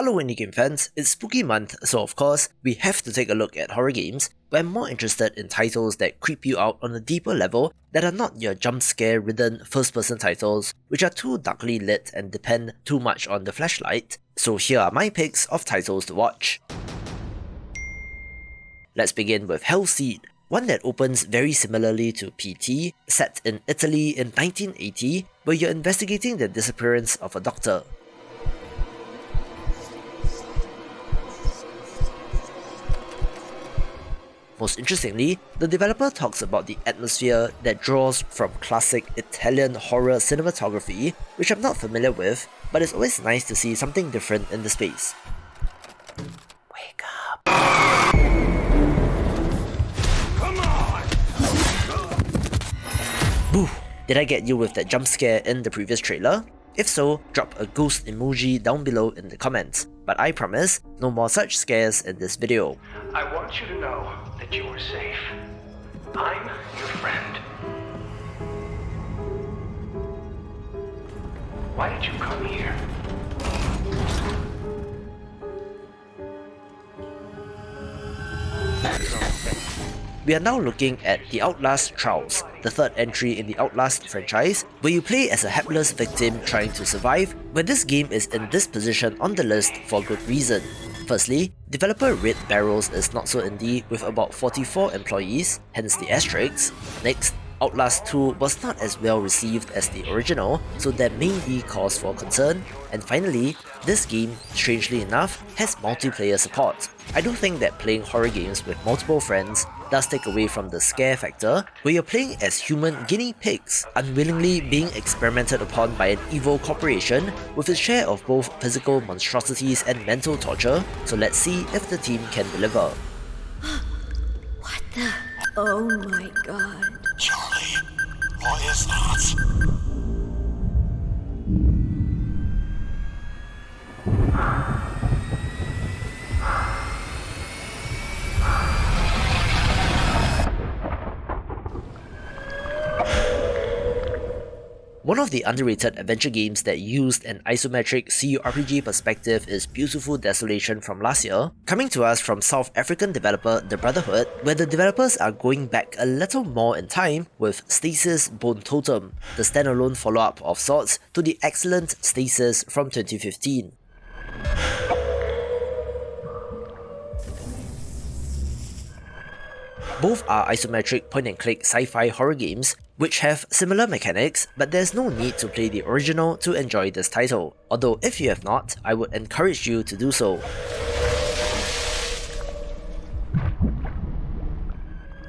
Hello indie game fans, it's spooky month, so of course, we have to take a look at horror games, but I'm more interested in titles that creep you out on a deeper level that are not your jump scare ridden first person titles, which are too darkly lit and depend too much on the flashlight. So here are my picks of titles to watch. Let's begin with Hellseed, one that opens very similarly to PT, set in Italy in 1980, where you're investigating the disappearance of a doctor. Most interestingly, the developer talks about the atmosphere that draws from classic Italian horror cinematography, which I'm not familiar with, but it's always nice to see something different in the space. Wake up. Come on! Boo! Did I get you with that jump scare in the previous trailer? If so, drop a ghost emoji down below in the comments, but I promise, no more such scares in this video. I want you to know that you are safe. I'm your friend. Why did you come here? We are now looking at The Outlast Trials, the third entry in the Outlast franchise, where you play as a hapless victim trying to survive, when this game is in this position on the list for good reason. Firstly, developer Red Barrels is not so indie with about 44 employees, hence the asterisks. Next, Outlast 2 was not as well received as the original, so there may be cause for concern. And finally, this game, strangely enough, has multiplayer support. I do think that playing horror games with multiple friends does take away from the scare factor, where you're playing as human guinea pigs, unwillingly being experimented upon by an evil corporation with its share of both physical monstrosities and mental torture, so let's see if the team can deliver. What the? Oh my god. Charlie, what is that? One of the underrated adventure games that used an isometric CURPG perspective is Beautiful Desolation from last year, coming to us from South African developer The Brotherhood, where the developers are going back a little more in time with Stasis Bone Totem, the standalone follow-up of sorts to the excellent Stasis from 2015. Both are isometric point-and-click sci-fi horror games, which have similar mechanics, but there's no need to play the original to enjoy this title, although if you have not, I would encourage you to do so.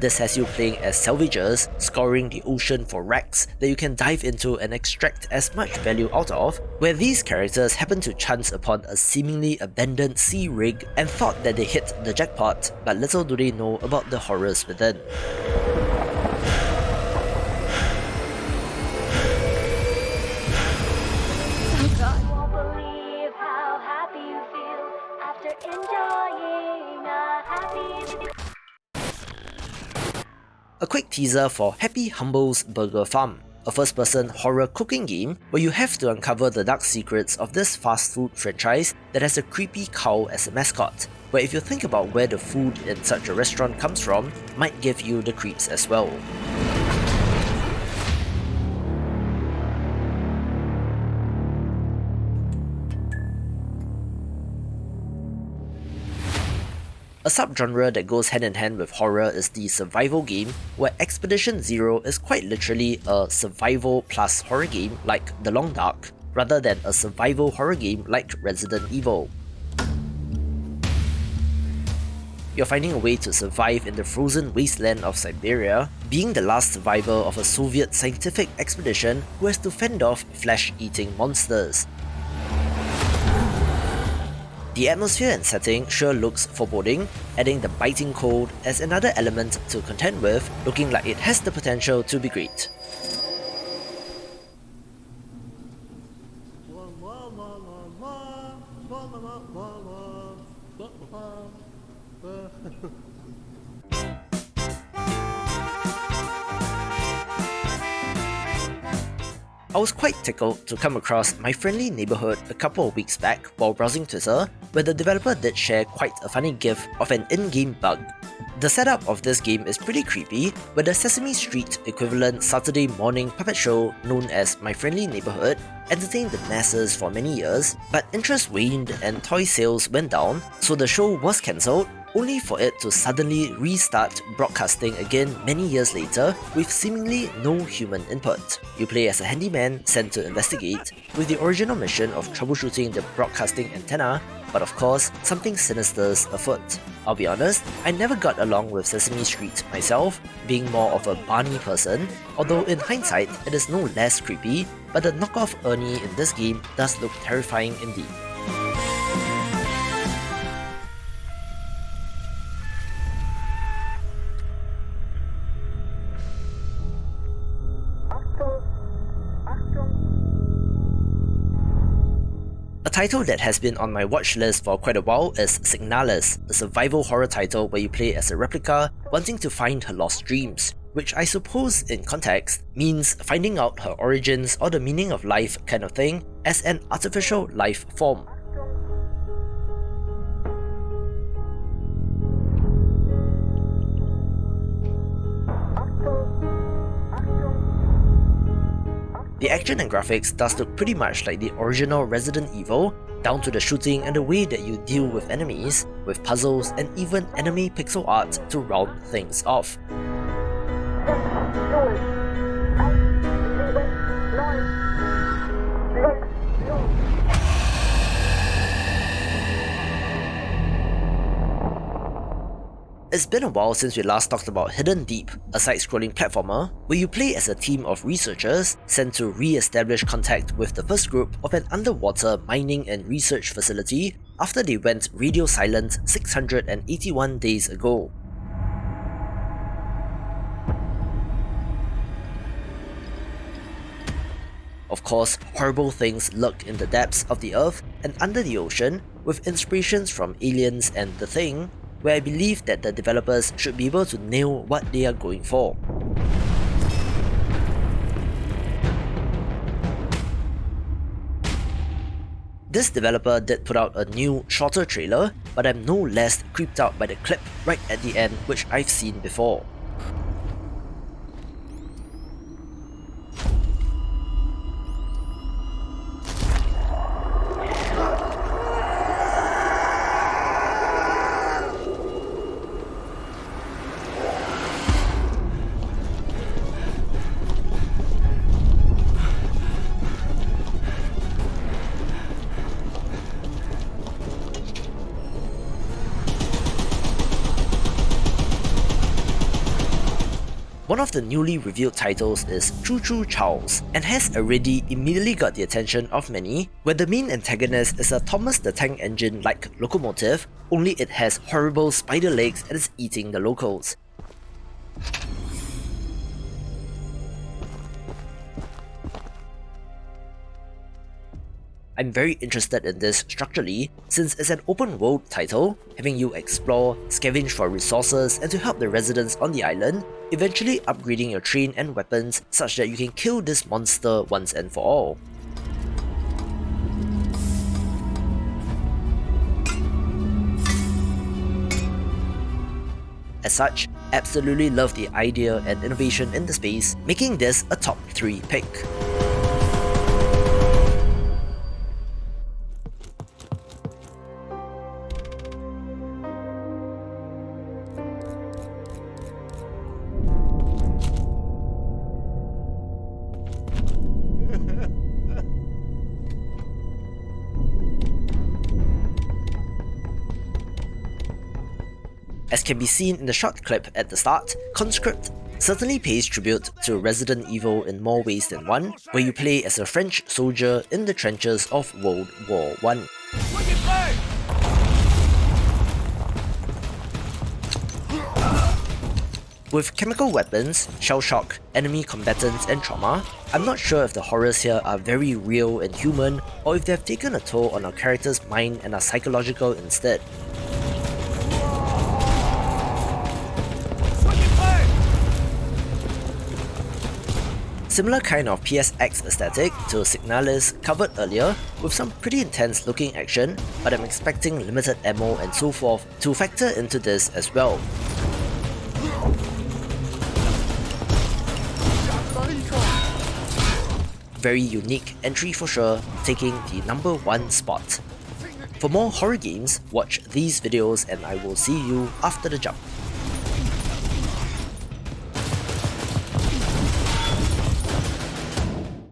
This has you playing as salvagers, scouring the ocean for wrecks that you can dive into and extract as much value out of, where these characters happen to chance upon a seemingly abandoned sea rig and thought that they hit the jackpot, but little do they know about the horrors within. Oh god. Won't believe how happy you feel after enjoying a happy. A quick teaser for Happy Humble's Burger Farm, a first-person horror cooking game where you have to uncover the dark secrets of this fast food franchise that has a creepy cow as a mascot, where if you think about where the food in such a restaurant comes from, might give you the creeps as well. A subgenre that goes hand in hand with horror is the survival game, where Expedition Zero is quite literally a survival plus horror game like The Long Dark, rather than a survival horror game like Resident Evil. You're finding a way to survive in the frozen wasteland of Siberia, being the last survivor of a Soviet scientific expedition who has to fend off flesh-eating monsters. The atmosphere and setting sure looks foreboding, adding the biting cold as another element to contend with, looking like it has the potential to be great. I was quite tickled to come across My Friendly Neighborhood a couple of weeks back while browsing Twitter, where the developer did share quite a funny gif of an in-game bug. The setup of this game is pretty creepy, where the Sesame Street equivalent Saturday morning puppet show known as My Friendly Neighborhood entertained the masses for many years, but interest waned and toy sales went down, so the show was cancelled, only for it to suddenly restart broadcasting again many years later with seemingly no human input. You play as a handyman sent to investigate, with the original mission of troubleshooting the broadcasting antenna, but of course, something sinister's afoot. I'll be honest, I never got along with Sesame Street myself, being more of a Barney person, although in hindsight it is no less creepy, but the knockoff Ernie in this game does look terrifying indeed. A title that has been on my watch list for quite a while is Signalis, a survival horror title where you play as a replica wanting to find her lost dreams, which I suppose in context means finding out her origins or the meaning of life kind of thing as an artificial life form. The action and graphics does look pretty much like the original Resident Evil, down to the shooting and the way that you deal with enemies, with puzzles and even anime pixel art to round things off. It's been a while since we last talked about Hidden Deep, a side-scrolling platformer where you play as a team of researchers sent to re-establish contact with the first group of an underwater mining and research facility after they went radio silent 681 days ago. Of course, horrible things lurk in the depths of the earth and under the ocean, with inspirations from Aliens and The Thing, where I believe that the developers should be able to nail what they are going for. This developer did put out a new, shorter trailer, but I'm no less creeped out by the clip right at the end which I've seen before. One of the newly revealed titles is Choo Choo Charles, and has already immediately got the attention of many, where the main antagonist is a Thomas the Tank Engine-like locomotive, only it has horrible spider legs and is eating the locals. I'm very interested in this structurally, since it's an open world title, having you explore, scavenge for resources and to help the residents on the island, eventually upgrading your train and weapons such that you can kill this monster once and for all. As such, absolutely love the idea and innovation in the space, making this a top 3 pick. As can be seen in the short clip at the start, Conscript certainly pays tribute to Resident Evil in more ways than one, where you play as a French soldier in the trenches of World War I. With chemical weapons, shell shock, enemy combatants and trauma, I'm not sure if the horrors here are very real and human, or if they've taken a toll on our character's mind and are psychological instead. similar kind of PSX aesthetic to Signalis covered earlier, with some pretty intense looking action, but I'm expecting limited ammo and so forth to factor into this as well. Very unique entry for sure, taking the number 1 spot. For more horror games, watch these videos and I will see you after the jump.